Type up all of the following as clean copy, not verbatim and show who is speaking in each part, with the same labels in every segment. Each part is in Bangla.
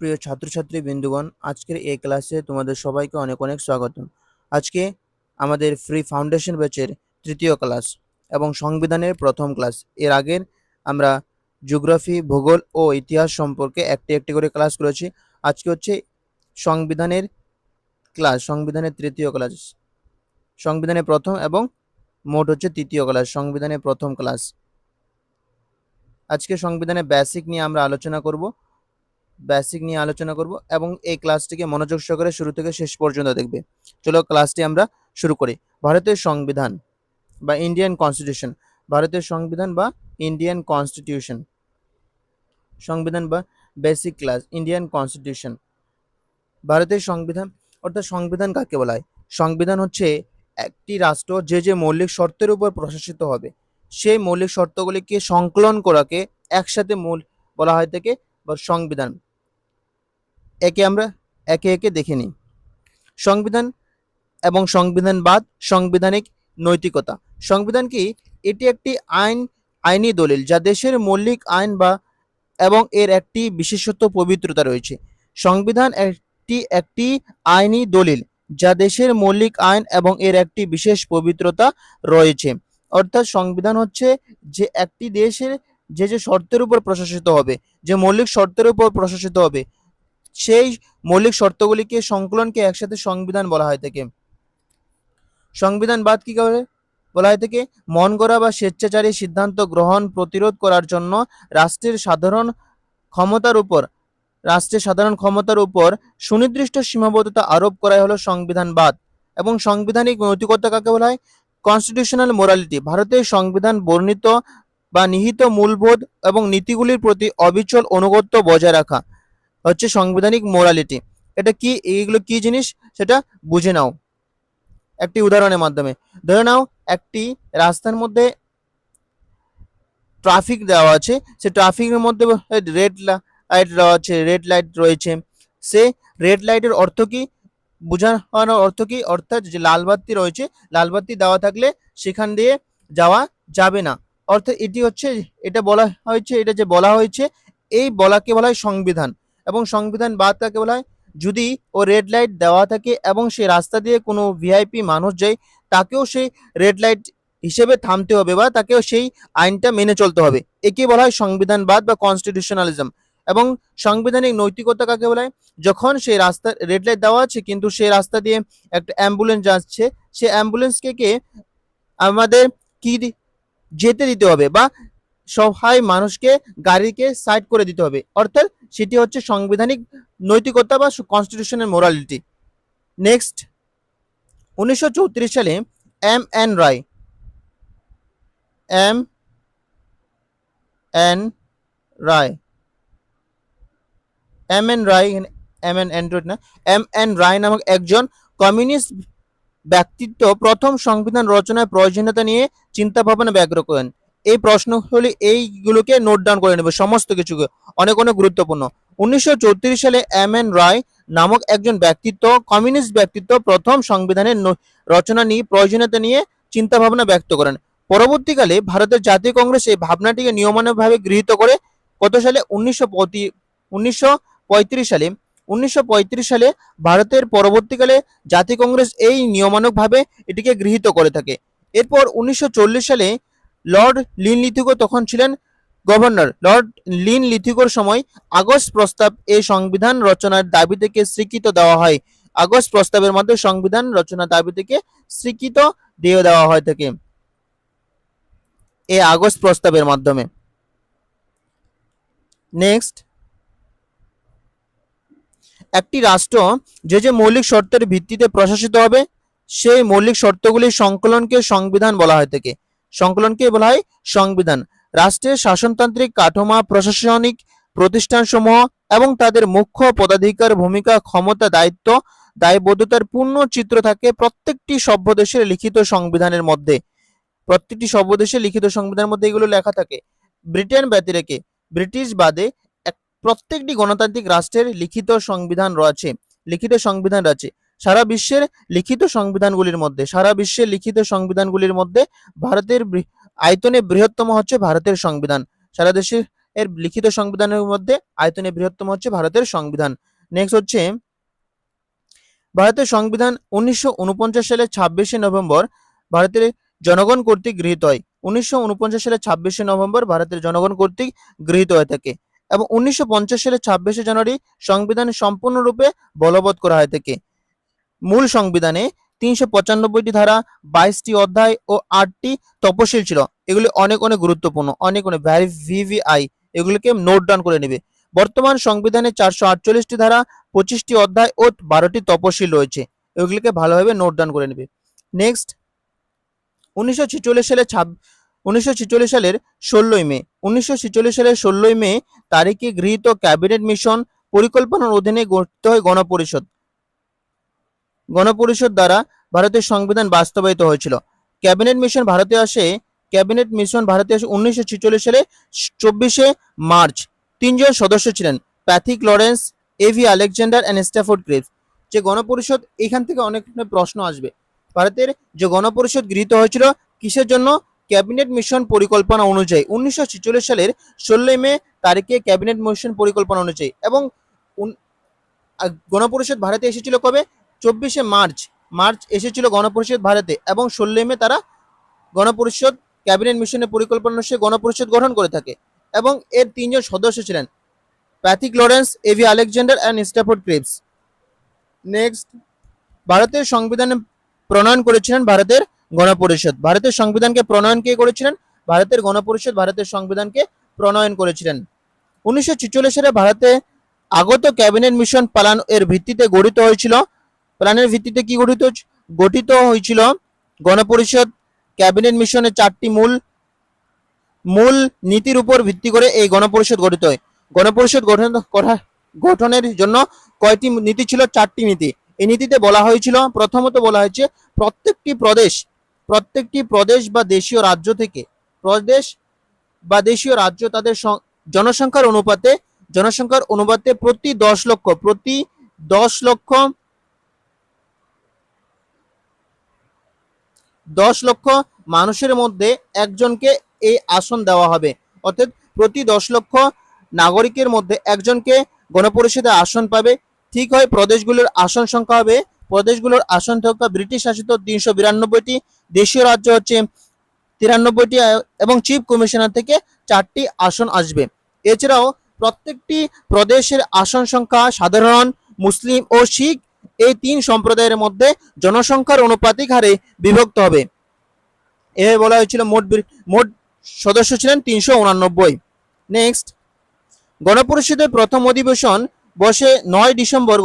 Speaker 1: প্রিয় ছাত্রছাত্রী বিন্দুগণ, আজকের এই ক্লাসে তোমাদের সবাইকে অনেক অনেক স্বাগতম। আজকে আমাদের ফ্রি ফাউন্ডেশন ব্যাচের তৃতীয় ক্লাস এবং সংবিধানের প্রথম ক্লাস। এর আগের আমরা জিওগ্রাফি, ভূগোল ও ইতিহাস সম্পর্কে একটি একটি করে ক্লাস করেছি। আজকে হচ্ছে সংবিধানের ক্লাস, সংবিধানের তৃতীয় ক্লাস, সংবিধানের প্রথম এবং মোট হচ্ছে তৃতীয় ক্লাস, সংবিধানের প্রথম ক্লাস। আজকে সংবিধানের বেসিক নিয়ে আমরা আলোচনা করব এবং এই ক্লাসটিকে মনোযোগ সহকারে শুরু থেকে শেষ পর্যন্ত দেখবে। চলো ক্লাসটি আমরা শুরু করি। ভারতের সংবিধান বা ইন্ডিয়ান কনস্টিটিউশন, ভারতের সংবিধান বা ইন্ডিয়ান কনস্টিটিউশন, সংবিধান বা বেসিক ক্লাস ইন্ডিয়ান কনস্টিটিউশন। ভারতের সংবিধান অর্থাৎ সংবিধান কাকে বলা হয়? সংবিধান হচ্ছে একটি রাষ্ট্র যে মৌলিক শর্তের উপর প্রশাসিত হবে, সেই মৌলিক শর্তগুলিকে সংকলন করাকে একসাথে মূল বলা হয় থেকে বা সংবিধান। আমরা একে একে দেখে নিই। সংবিধান এবং সংবিধানবাদ, সাংবিধানিক নৈতিকতা। সংবিধান কি? এটি একটি আইনি দলিল যা দেশের মৌলিক আইন এবং এর একটি বিশেষত্ব পবিত্রতা রয়েছে। সংবিধান একটি আইনি দলিল যা দেশের মৌলিক আইন এবং এর একটি বিশেষ পবিত্রতা রয়েছে। অর্থাৎ সংবিধান হচ্ছে যে একটি দেশের যে শর্তের উপর প্রশাসিত হবে, যে মৌলিক শর্তের উপর প্রশাসিত হবে, সেই মৌলিক শর্তগুলিকে সংকলনকে একসাথে সংবিধান বলা হয় থাকে। সংবিধানবাদ কি করে বলা হয় থাকে? মন গড়া বা স্বেচ্ছাচারী সিদ্ধান্ত গ্রহণ প্রতিরোধ করার জন্য রাষ্ট্রের সাধারণ ক্ষমতার উপর সুনির্দিষ্ট সীমাবদ্ধতা আরোপ করাই হলো সংবিধানবাদ। এবং সাংবিধানিক নৈতিকতা কাকে বলা হয়? Constitutional morality. ভারতের সংবিধান বর্ণিত বা নিহিত মূলবোধ এবং নীতিগুলির প্রতি অবিচল অনুগত্য বজায় রাখা হচ্ছে সাংবিধানিক মোরালিটি। এটা কি? এইগুলো কি জিনিস সেটা বুঝে নাও একটি উদাহরণের মাধ্যমে। ধরে নাও একটি রাস্তার মধ্যে ট্রাফিক দেওয়া আছে, সে ট্রাফিকের মধ্যে রেড লাইট রয়েছে। সে রেড লাইটের অর্থ কি? বোঝানোর অর্থ কি? অর্থাৎ যে লাল বাতি রয়েছে, লাল বাতি দেওয়া থাকলে সেখান দিয়ে যাওয়া যাবে না। অর্থাৎ এটা বলা হয়েছে এই বলাকে বলা হয় সংবিধান। এবং সংবিধান বাদ কাকে বলা হয়? যদি ও রেড লাইট দেওয়া থাকে এবং সেই রাস্তা দিয়ে কোনো ভিআইপি মানুষ যায়, তাকেও সেই রেড লাইট হিসেবে থামতে হবে বা তাকেও সেই আইনটা মেনে চলতে হবে। একে বলা হয় সংবিধানবাদ বা কনস্টিটিউশনালিজম। এবং সাংবিধানিক নৈতিকতা কাকে বলা হয়? যখন সেই রাস্তা রেড লাইট দেওয়া আছে কিন্তু সেই রাস্তা দিয়ে একটা অ্যাম্বুলেন্স যাচ্ছে, সেই অ্যাম্বুলেন্সকে আমাদের কি যেতে দিতে হবে বা সবাই মানুষকে গাড়িকে সাইড করে দিতে হবে। অর্থাৎ সেটি হচ্ছে সাংবিধানিক নৈতিকতা বা কনস্টিটিউশনাল মোরালিটি। নেক্সট, 1934 সালে এম এন রায় নামক একজন কমিউনিস্ট ব্যক্তিত্ব প্রথম সংবিধান রচনার প্রয়োজনীয়তা নিয়ে চিন্তা ভাবনা ব্যক্ত করেন। এই প্রশ্নগুলি এইগুলোকে নোট ডাউন করে নেবে, সমস্ত কিছুকে, অনেক অনেক গুরুত্বপূর্ণ। 1934 সালে এম এন রায় নামক একজন কমিউনিস্ট ব্যক্তিত্ব প্রথম সংবিধানের রচনা নিয়ে প্রয়োজনীয়তা নিয়ে চিন্তা ভাবনা ব্যক্ত করেন। পরবর্তীকালে ভারতের জাতীয় কংগ্রেস এই ভাবনাটিকে নিয়মানুগভাবে গৃহীত করে কত সালে? 1935 সালে। 1935 সালে ভারতের পরবর্তীকালে জাতীয় কংগ্রেস এই নিয়মানুগভাবে এটিকে গৃহীত করে থাকে। এরপর 1940 সালে লর্ড লিনলিথিগো তখন ছিলেন গভর্নর। লর্ড লিনলিথিগোর সময় আগস্ট প্রস্তাব এই সংবিধান রচনার দাবি থেকে স্বীকৃত দেওয়া হয়। আগস্ট প্রস্তাবের মাধ্যমে সংবিধান রচনার দাবি থেকে স্বীকৃত দিয়ে দেওয়া হয় থাকে এই আগস্ট প্রস্তাবের মাধ্যমে। নেক্সট, একটি রাষ্ট্র যে মৌলিক শর্তের ভিত্তিতে প্রশাসিত হবে, সেই মৌলিক শর্তগুলির সংকলনকে সংবিধান বলা হয় থাকে। সংকলনকে বলা হয় সংবিধান। রাষ্ট্রের শাসনতান্ত্রিক কাঠামো, প্রশাসনিক প্রতিষ্ঠানসমূহ এবং তাদের মুখ্য পদাধিকার, ভূমিকা, ক্ষমতা, দায়িত্ব, দায়বদ্ধতার পূর্ণ চিত্র থাকে প্রত্যেকটি সভ্য দেশের লিখিত সংবিধানের মধ্যে। এগুলো লেখা থাকে। ব্রিটেন ব্যতিরেকে, ব্রিটিশ বাদে প্রত্যেকটি গণতান্ত্রিক রাষ্ট্রের লিখিত সংবিধান রয়েছে। সারা বিশ্বের লিখিত সংবিধানগুলির মধ্যে ভারতের আয়তনে বৃহত্তম হচ্ছে ভারতের সংবিধান। সারা দেশের এর লিখিত সংবিধানের মধ্যে আয়তনে বৃহত্তম হচ্ছে ভারতের সংবিধান। নেক্সট হচ্ছে ভারতের সংবিধান 1949 সালের 26শে নভেম্বর ভারতের জনগণ কর্তৃক গৃহীত হয়। 1949 সালের 26শে নভেম্বর ভারতের জনগণ কর্তৃক গৃহীত হয়ে থাকে এবং 1950 সালের 26শে জানুয়ারি সংবিধান সম্পূর্ণরূপে বলবৎ করা হয়ে থাকে। মূল সংবিধানে 395টি ধারা, 22টি অধ্যায় ও 8টি তফসিল ছিল। এগুলি অনেক অনেক গুরুত্বপূর্ণ, অনেক অনেক ভিভিআই, এগুলিকে নোট ডাউন করে নেবে। বর্তমান সংবিধানে 448টি ধারা, 25টি অধ্যায় ও 12টি তফসিল রয়েছে, এগুলিকে ভালোভাবে নোট ডাউন করে নেবে। নেক্সট 1946 সালের 16ই মে 1946 সালের 16ই মে তারিখে গৃহীত ক্যাবিনেট মিশন পরিকল্পনার অধীনে গঠিত হয় গণপরিষদ দ্বারা ভারতের সংবিধান বাস্তবায়িত হয়েছিল। ক্যাবিনেট মিশন ভারতে আসে 1946 সালে 24শে মার্চ। 3জন সদস্য ছিলেন, Pethick Lawrence, AV Alexander and Stafford Cripps. যে গণপরিষদ, এখান থেকে অনেক প্রশ্ন আসবে। ভারতের যে গণপরিষদ গৃহীত হয়েছিল কিসের জন্য? ক্যাবিনেট মিশন পরিকল্পনা অনুযায়ী 1946 সালের 16ই মে তারিখে ক্যাবিনেট মিশন পরিকল্পনা অনুযায়ী। এবং গণপরিষদ ভারতে এসেছিল কবে? 24শে মার্চ এসেছিল গণপরিষদ ভারতে, এবং 16ই মে তারা গণপরিষদ ক্যাবিনেট মিশনের পরিকল্পনা অনুসারে গণপরিষদ গঠন করে থাকে। এবং এর 3জন সদস্য ছিলেন, Pethick Lawrence, AV Alexander and Stafford Cripps. Next, ভারতের সংবিধান প্রণয়ন করেছিলেন ভারতের গণপরিষদ। ভারতের সংবিধানকে প্রণয়ন কে করেছিলেন? ভারতের গণপরিষদ ভারতের সংবিধানকে প্রণয়ন করেছিলেন। 1946 সালে ভারতে আগত ক্যাবিনেট মিশন প্ল্যান এর ভিত্তিতে গঠিত হয়েছিল। প্ল্যানের ভিত্তিতে কি গঠিত হয়েছিল? গণপরিষদ ক্যাবিনেট মিশনের 4টি মূল নীতির উপর ভিত্তি করে এই গণপরিষদ গঠিত হয়। গণপরিষদ গঠনের জন্য কয়টি নীতি ছিল? 4টি নীতি। এই নীতিতে বলা হয়েছিল, প্রথমত বলা হয়েছে প্রত্যেকটি প্রদেশ বা দেশীয় রাজ্য তাদের জনসংখ্যার অনুপাতে প্রতি 10 লক্ষ মানুষের মধ্যে একজনকে এই আসন দেওয়া হবে। অর্থাৎ প্রতি 10 লক্ষ নাগরিকের মধ্যে একজনকে গণপরিষদে আসন পাবে। ঠিক হয়, প্রদেশগুলোর আসন সংখ্যা ব্রিটিশ শাসিত 392টি, দেশীয় রাজ্য হচ্ছে 93টি, এবং চিফ কমিশনার থেকে 4টি আসন আসবে। এছাড়াও প্রত্যেকটি প্রদেশের আসন সংখ্যা সাধারণ, মুসলিম ও শিখ এই 3 সম্প্রদায়ের মধ্যে জনসংখ্যার অনুপাতিক হারে বিভক্ত হবে। এভাবে বলা হয়েছিল। মোট সদস্য ছিলেন 389। নেক্সট, গণপরিষদের প্রথম অধিবেশন বসে 9 ডিসেম্বর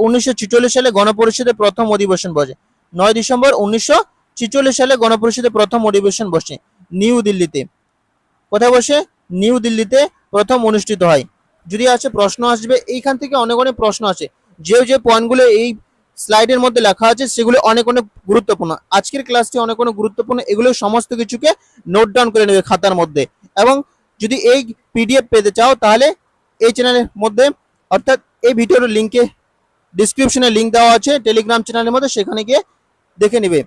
Speaker 1: 1946 সালে গণপরিষদের প্রথম অধিবেশন বসে। 9 ডিসেম্বর 1946 সালে গণপরিষদের প্রথম অধিবেশন বসে নিউ দিল্লিতে। কোথায় বসে? নিউ দিল্লিতে প্রথম অনুষ্ঠিত হয়। যদি আছে প্রশ্ন আসবে, এইখান থেকে অনেক অনেক প্রশ্ন আছে। যে পয়েন্টগুলো এই স্লাইডের মধ্যে লেখা আছে সেগুলো অনেক অনেক গুরুত্বপূর্ণ। আজকের ক্লাসটি অনেক অনেক গুরুত্বপূর্ণ, এগুলো সমস্ত কিছুকে নোট ডাউন করে নেবে খাতার মধ্যে। এবং যদি এই পিডিএফ পেতে চাও তাহলে এই চ্যানেলের মধ্যে, অর্থাৎ এই ভিডিওর লিঙ্কে ডিসক্রিপশনে লিঙ্ক দেওয়া আছে টেলিগ্রাম চ্যানেলের মধ্যে, সেখানে গিয়ে দেখে নেবে।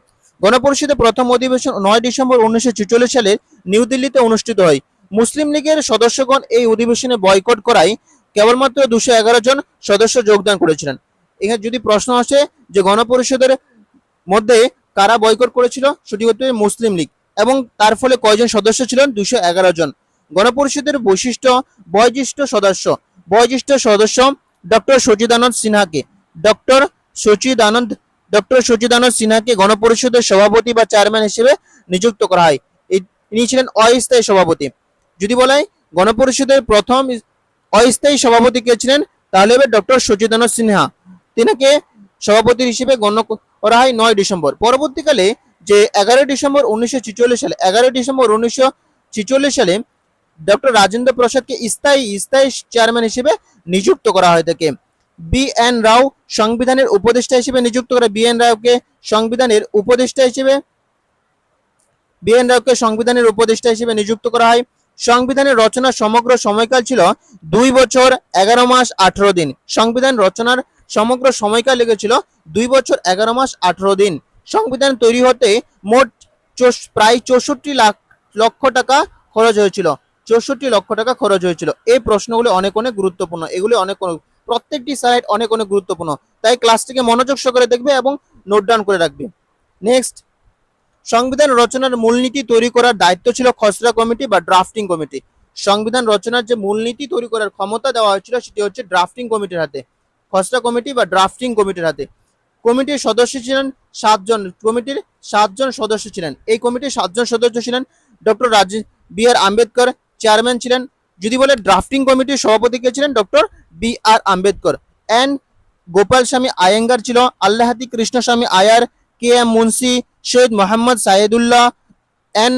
Speaker 1: গণপরিষদের প্রথম অধিবেশন 9 ডিসেম্বর 1946 সালে নিউ দিল্লিতে অনুষ্ঠিত হয়। মুসলিম লীগের সদস্যগণ এই অধিবেশনে বয়কট করায় কেবলমাত্র 211 জন সদস্য যোগদান করেছিলেন। এখানে যদি প্রশ্ন আসে যে গণপরিষদের মধ্যে কারা বয়কট করেছিল, সেটি হচ্ছে মুসলিম লীগ, এবং তার ফলে কয়জন সদস্য ছিলেন? 211 জন। গণপরিষদের বয়োজ্যেষ্ঠ সদস্য ডক্টর সচিদানন্দ সিনহাকে গণপরিষদের সভাপতি বা চেয়ারম্যান হিসেবে নিযুক্ত করা হয়। ইনি ছিলেন অস্থায়ী সভাপতি। যদি বলা হয় গণপরিষদের প্রথম অস্থায়ী সভাপতি কে ছিলেন, তাহলে হবে ডক্টর সচিদানন্দ সিনহা। তিনাকে সভাপতি হিসেবে গণ্য করা হয় 9 ডিসেম্বর। পরবর্তীকালে যে 11 ডিসেম্বর 1946 সালে ডক্টর রাজেন্দ্র প্রসাদকে স্থায়ী চেয়ারম্যান হিসেবে নিযুক্ত করা হয় থাকে। বি.এন. রাও সংবিধানের উপদেষ্টা হিসেবে নিযুক্ত করা বি.এন. রাওকে সংবিধানের উপদেষ্টা হিসেবে নিযুক্ত করা হয়। সংবিধানের রচনার সমগ্র সময়কাল ছিল 2 বছর 11 মাস 18 দিন। সংবিধান রচনার সমগ্র সময়কাল লেগেছিল 2 বছর 11 মাস 18 দিন। সংবিধান তৈরি হতে মোট প্রায় 64 লক্ষ টাকা খরচ হয়েছিল। ৬৪ লক্ষ টাকা খরচ হয়েছিল। এই প্রশ্নগুলি অনেক অনেক গুরুত্বপূর্ণ, এগুলি অনেক প্রত্যেকটি সাইড অনেক অনেক গুরুত্বপূর্ণ, তাই ক্লাসটিকে মনোযোগ সহকারে দেখবে এবং নোট ডাউন করে রাখবে। নেক্সট, সংবিধান রচনার মূলনীতি তৈরি করার দায়িত্ব ছিল খসড়া কমিটি বা ড্রাফটিং কমিটি। সংবিধান রচনার যে মূলনীতি তৈরি করার ক্ষমতা দেওয়া হয়েছিল সেটি হচ্ছে ড্রাফটিং কমিটির হাতে, খসড়া কমিটি বা ড্রাফটিং কমিটির হাতে। কমিটির সদস্য ছিলেন 7 জন, কমিটির 7 জন সদস্য ছিলেন। এই কমিটির 7 জন সদস্য ছিলেন ডক্টর বি.আর. আম্বেদকর চেয়ারম্যান ছিলেন। যদি বলে ড্রাফটিং কমিটির সভাপতি কে ছিলেন, doctor BR. Ambedkar. N Gopal Swami Ayyangar ছিল, Alladi Krishnaswami Ayyar, K M Munshi, Syed Mohammad Saadulla, N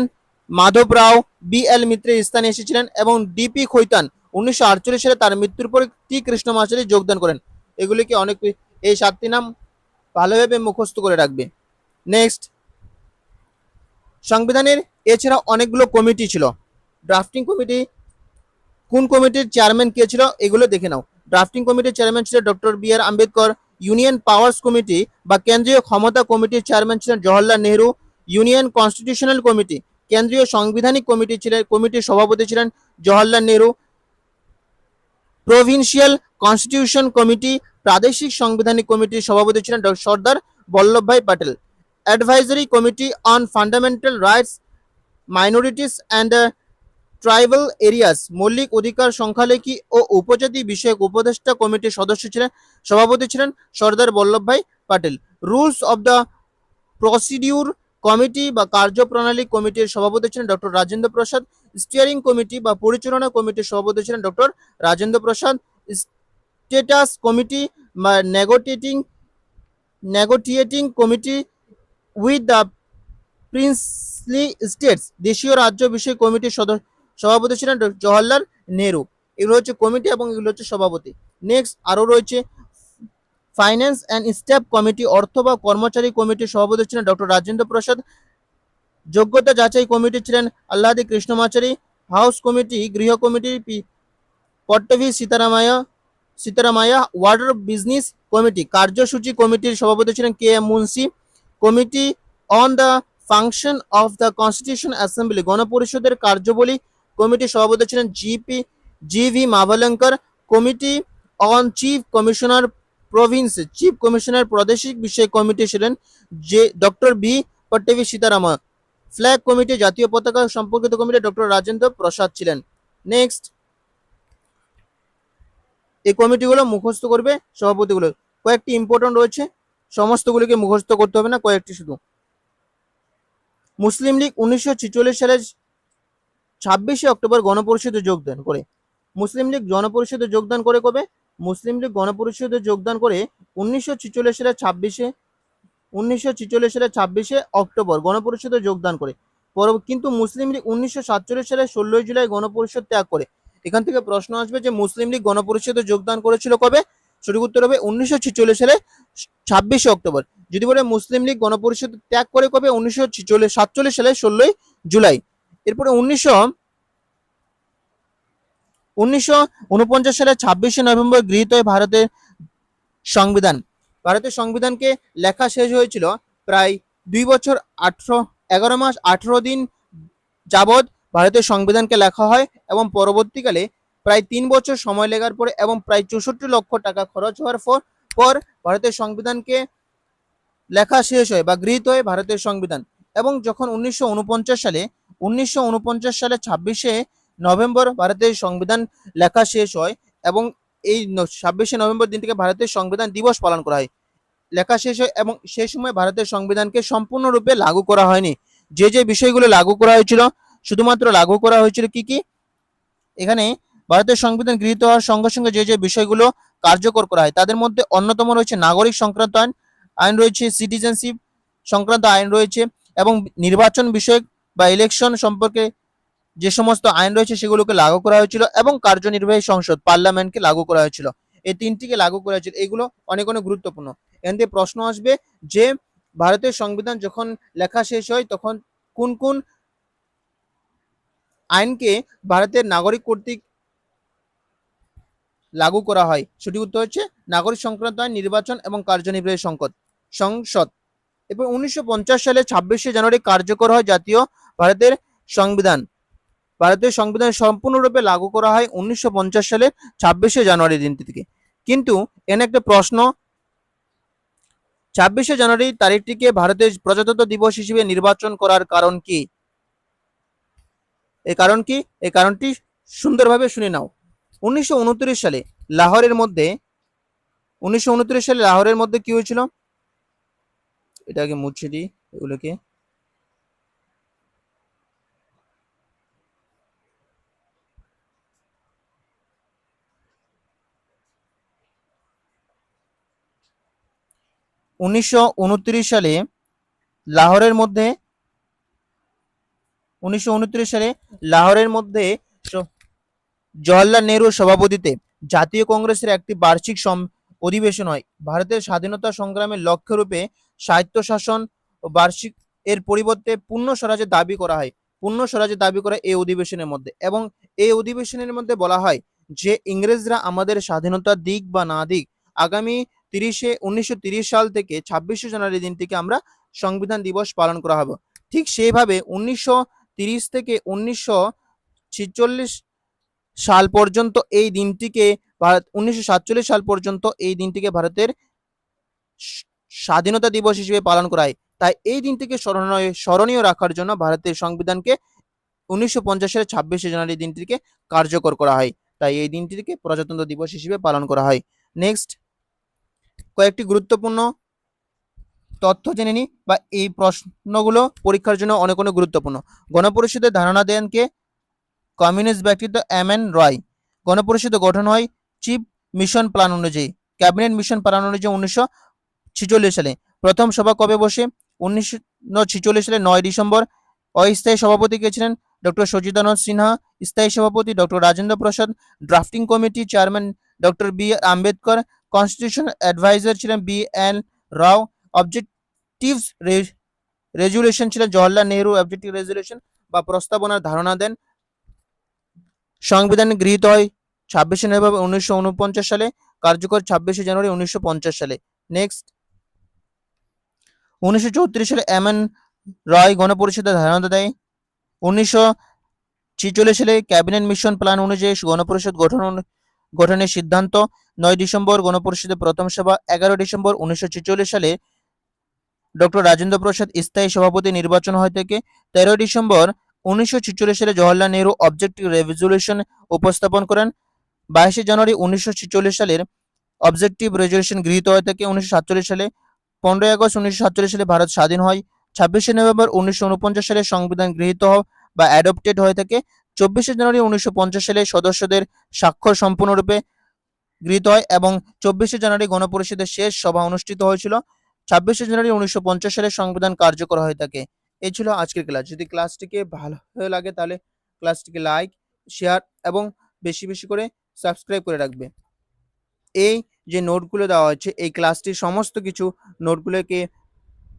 Speaker 1: Madhav Rao, BL. মিত্রের স্থানে এসেছিলেন এবং ডিপি খৈতান 1948 সালে তার মৃত্যুর পর টি কৃষ্ণমাচারী যোগদান করেন। এগুলিকে অনেক, এই 7টি নাম ভালোভাবে মুখস্থ করে রাখবে। নেক্সট, সংবিধানের এছাড়া অনেকগুলো কমিটি ছিল। ড্রাফটিং কমিটি, কোন কমিটির চেয়ারম্যান কে ছিল এগুলো দেখে নাও। ড্রাফটিং কমিটির চেয়ারম্যান ছিলেন doctor BR. Ambedkar. Union powers committee বা কেন্দ্রীয় ক্ষমতা কমিটির চেয়ারম্যান ছিলেন Jawaharlal Nehru. Union constitutional committee, কেন্দ্রীয় সাংবিধানিক কমিটি ছিলেন, কমিটির সভাপতি ছিলেন Jawaharlal Nehru. Provincial constitution committee, প্রাদেশিক সাংবিধানিক কমিটির সভাপতি ছিলেন Sardar Vallabhbhai Patel. Advisory committee on fundamental rights, minorities and tribal areas, মৌলিক অধিকার, সংখ্যালঘু ও উপজাতি বিষয়ক উপদেষ্টা কমিটির সদস্য ছিলেন, সভাপতি ছিলেন Sardar Vallabhbhai Patel. Rules of the procedure committee বা কার্যপ্রণালী কমিটির সভাপতি ছিলেন doctor Rajendra Prasad. Steering committee বা পরিচালনা কমিটির সভাপতি ছিলেন doctor Rajendra Prasad. States committee বা negotiating committee with the princely states, দেশীয় রাজ্য বিষয় কমিটির সভাপতি ছিলেন জওহরলাল নেহরু। এগুলো হচ্ছে কমিটি এবং এগুলো হচ্ছে সভাপতি। নেক্সট, আরো রয়েছে ফাইন্যান্স অ্যান্ড স্টাফ কমিটি, অর্থ বা কর্মচারী কমিটির সভাপতি ছিলেন ডক্টর রাজেন্দ্র প্রসাদ। যোগ্যতা যাচাই কমিটি ছিলেন আল্লাহাদি কৃষ্ণমাচারী। হাউস কমিটি, গৃহ committee Pattabhi Sitaramayya. Order business committee, কার্যসূচি কমিটির সভাপতি ছিলেন K M Munshi. Committee on the function of the constitution assembly, গণপরিষদের কার্যাবলী কমিটির সভাপতি ছিলেন জি ভি মাভালঙ্কর। Committee on chief commissioner province, chief commissioner প্রাদেশিক বিষয় কমিটি ছিলেন যে doctor B Pattabhi Sitarama. Flag committee, জাতীয় পতাকা সম্পর্কিত কমিটি ডক্টর রাজেন্দ্র প্রসাদ ছিলেন। নেক্সট, এই কমিটিগুলো মুখস্থ করবে, সভাপতিগুলো কয়েকটি ইম্পর্টেন্ট রয়েছে, সমস্তগুলিকে মুখস্থ করতে হবে না, কয়েকটি শুধু। মুসলিম লীগ 1946 সালের 26শে অক্টোবর গণপরিষদে যোগদান করে। মুসলিম লীগ গণপরিষদে যোগদান করে কবে? মুসলিম লীগ গণপরিষদে যোগদান করে 1946 সালের 26শে অক্টোবর গণপরিষদে যোগদান করে। কিন্তু মুসলিম লীগ 1947 সালের 16ই জুলাই গণপরিষদ ত্যাগ করে। এখান থেকে প্রশ্ন আসবে যে মুসলিম লীগ গণপরিষদে যোগদান করেছিল কবে? সঠিক উত্তর হবে 1946 সালে 26শে অক্টোবর। যদি বলে মুসলিম লীগ গণপরিষদ ত্যাগ করে কবে? 1947 সালে 16ই জুলাই। এরপরে 1949 সালের 26শে নভেম্বর গৃহীত হয় ভারতের সংবিধান। ভারতের সংবিধানকে লেখা শেষ হয়েছিল প্রায় 2 বছর 11 মাস 18 দিন যাবৎ ভারতের সংবিধানকে লেখা হয় এবং পরবর্তীকালে প্রায় 3 বছর সময় লাগার পরে এবং প্রায় 64 লক্ষ টাকা খরচ হওয়ার পর ভারতের সংবিধানকে লেখা শেষ হয় বা গৃহীত হয় ভারতের সংবিধান। এবং যখন 1949 সালে 26শে নভেম্বর ভারতের সংবিধান লেখা শেষ হয় এবং এই 26শে নভেম্বর দিনটিকে ভারতের সংবিধান দিবস পালন করা হয়। লেখা শেষ হয় এবং সেই সময় ভারতের সংবিধানকে সম্পূর্ণরূপে লাগু করা হয়নি। যে যে বিষয়গুলো লাগু করা হয়েছিল, শুধুমাত্র লাগু করা হয়েছিল কি কি? এখানে ভারতের সংবিধান গৃহীত হওয়ার সঙ্গে সঙ্গে যে যে বিষয়গুলো কার্যকর করা হয় তাদের মধ্যে অন্যতম রয়েছে নাগরিক সংক্রান্ত আইন রয়েছে, সিটিজেনশিপ সংক্রান্ত আইন রয়েছে এবং নির্বাচন বিষয়ক বা ইলেকশন সম্পর্কে যে সমস্ত আইন রয়েছে সেগুলোকে লাগু করা হয়েছিল এবং কার্যনির্বাহী সংসদ পার্লামেন্টকে লাগু করা হয়েছিল। এই তিনটিকে লাগু করা হয়েছিল। এগুলো অনেক অনেক গুরুত্বপূর্ণ। এখান থেকে প্রশ্ন আসবে যে ভারতের সংবিধান যখন লেখা শেষ হয় তখন কোন কোন আইনকে ভারতের নাগরিক কর্তৃক লাগু করা হয়? সঠিক উত্তর হচ্ছে নাগরিক সংক্রান্ত আইন, নির্বাচন এবং কার্যনির্বাহী সংসদ। এরপর 1950 সালে 26শে জানুয়ারি কার্যকর হয় জাতীয় ভারতের সংবিধান। ভারতীয় সংবিধান সম্পূর্ণরূপে লাগু করা হয় 1950 সালের 26শে জানুয়ারি দিনটি থেকে। কিন্তু এখানে একটা প্রশ্ন, 26শে জানুয়ারি তারিখটিকে ভারতের প্রজাতন্ত্র দিবস হিসেবে নির্বাচন করার কারণ কি? এই কারণ কি? এই কারণটি সুন্দরভাবে শুনে নাও। 1929 সালে লাহোরের মধ্যে 1929 সালে লাহোরের মধ্যে কি হয়েছিল? এটাকে মুছে দিই এগুলোকে। 1929 সালে লাহোরের মধ্যে 1929 সালে লাহোরের মধ্যে জওহরলাল নেহরুর সভাপতিত্বে জাতীয় কংগ্রেসের একটি বার্ষিক অধিবেশন হয়। ভারতের স্বাধীনতা সংগ্রামের লক্ষ্যরূপে স্বায়ত্তশাসন ও বার্ষিক এর পরিবর্তে পূর্ণ স্বরাজের দাবি করা হয়। পূর্ণ স্বরাজের দাবি করা এই অধিবেশনের মধ্যে, এবং এই অধিবেশনের মধ্যে বলা হয় যে ইংরেজরা আমাদের স্বাধীনতা দিক বা না দিক, আগামী 1930 সাল থেকে 26শে জানুয়ারি দিনটিকে আমরা সংবিধান দিবস পালন করা হবে। ঠিক সেইভাবে 1930 থেকে 1946 সাল পর্যন্ত এই দিনটিকে 1947 সাল পর্যন্ত এই দিনটিকে ভারতের স্বাধীনতা দিবস হিসেবে পালন করা হয়। তাই এই দিনটিকে স্মরণীয় রাখার জন্য ভারতের সংবিধানকে 1950 সালের 26শে জানুয়ারি দিনটিকে কার্যকর করা হয়। তাই এই দিনটিকে প্রজাতন্ত্র দিবস হিসেবে পালন করা হয়। নেক্সট কয়েকটি গুরুত্বপূর্ণ তথ্য জেনে নিই, বা এই প্রশ্নগুলো পরীক্ষার জন্য অনেক অনেক গুরুত্বপূর্ণ। গণপরিষদের ধারণা দেন কে? কমিউনিস্ট ব্যক্তিত্ব এম.এন. রয়। গণপরিষদ গঠন হয় চিফ মিশন প্ল্যান অনুযায়ী, ক্যাবিনেট মিশন প্ল্যান অনুযায়ী 1946 সালে। প্রথম সভা কবে বসে? 1946 সালে 9 ডিসেম্বর। অস্থায়ী সভাপতি কে ছিলেন? ডক্টর সচিদানন্দ সিনহা। স্থায়ী সভাপতি doctor Rajendra Prasad. Drafting committee chairman doctor B Ambedkar. Constitution adviser ছিলেন বি.এন. রাও। অবজেক্টিভস রেজুলেশন ছিলেন জওহরলাল নেহরু। অবজেক্টিভ রেজুলেশন বা প্রস্তাবনার ধারণা দেন। সংবিধান গৃহীত হয় 26শে নভেম্বর 1949 সালে, কার্যকর 26শে জানুয়ারি 1950 সালে। নেক্সট 1934 সালে এম.এন. রয় গণপরিষদের ধারণা দেয়। 1946 সালে ক্যাবিনেট মিশন প্ল্যান অনুযায়ী গণপরিষদ গঠনের সিদ্ধান্ত। 9 ডিসেম্বর গণপরিষদের প্রথম সভা। 11 ডিসেম্বর 1946 সালে ডক্টর রাজেন্দ্র প্রসাদ স্থায়ী সভাপতি নির্বাচন হয় থেকে। 13 ডিসেম্বর 1946 সালে জওহরলাল নেহরু অবজেক্টিভ রেজুলেশন উপস্থাপন করেন। 22শে জানুয়ারি 1946 সালের অবজেক্টিভ রেজুলেশন গৃহীত হয়ে থাকে। 1947 সালে 15 আগস্ট 1947 সালে ভারত স্বাধীন হয়। 26শে নভেম্বর 1949 সালে সংবিধান গৃহীত বা অ্যাডপ্টেড হয়ে থাকে। 24শে জানুয়ারি 1950 সালে সদস্যদের স্বাক্ষর সম্পূর্ণরূপে গৃহীত হয়, এবং 24শে জানুয়ারি গণপরিষদের শেষ সভা অনুষ্ঠিত হয়েছিল। 26শে জানুয়ারি 1950 সালে সংবিধান কার্যকর হয়ে থাকে। এই ছিল আজকের ক্লাস। যদি ক্লাসটিকে ভালো লাগে তাহলে ক্লাসটিকে লাইক, শেয়ার এবং বেশি বেশি করে সাবস্ক্রাইব করে রাখবে। এই যে নোটগুলো দেওয়া হচ্ছে, এই ক্লাসটির সমস্ত কিছু নোটগুলোকে,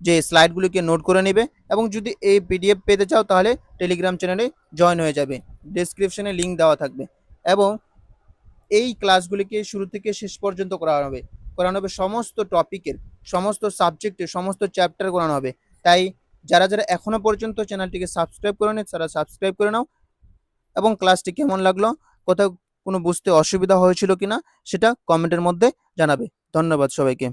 Speaker 1: যে স্লাইডগুলোকে নোট করে নেবে, এবং যদি এই পিডিএফ পেতে চাও তাহলে টেলিগ্রাম চ্যানেলে জয়েন হয়ে যাবে, ডেসক্রিপশনে লিঙ্ক দেওয়া থাকবে। এবং এই ক্লাসগুলিকে শুরু থেকে শেষ পর্যন্ত করানো হবে সমস্ত টপিকের, সমস্ত সাবজেক্টের, সমস্ত চ্যাপ্টার করানো হবে। তাই যারা যারা এখনো পর্যন্ত চ্যানেলটিকে সাবস্ক্রাইব করে নি তারা সাবস্ক্রাইব করে নাও, এবং ক্লাসটি কেমন লাগলো, কোথাও কোনো বুঝতে অসুবিধা হয়েছিল কিনা সেটা কমেন্টের মধ্যে জানাবে। ধন্যবাদ সবাইকে।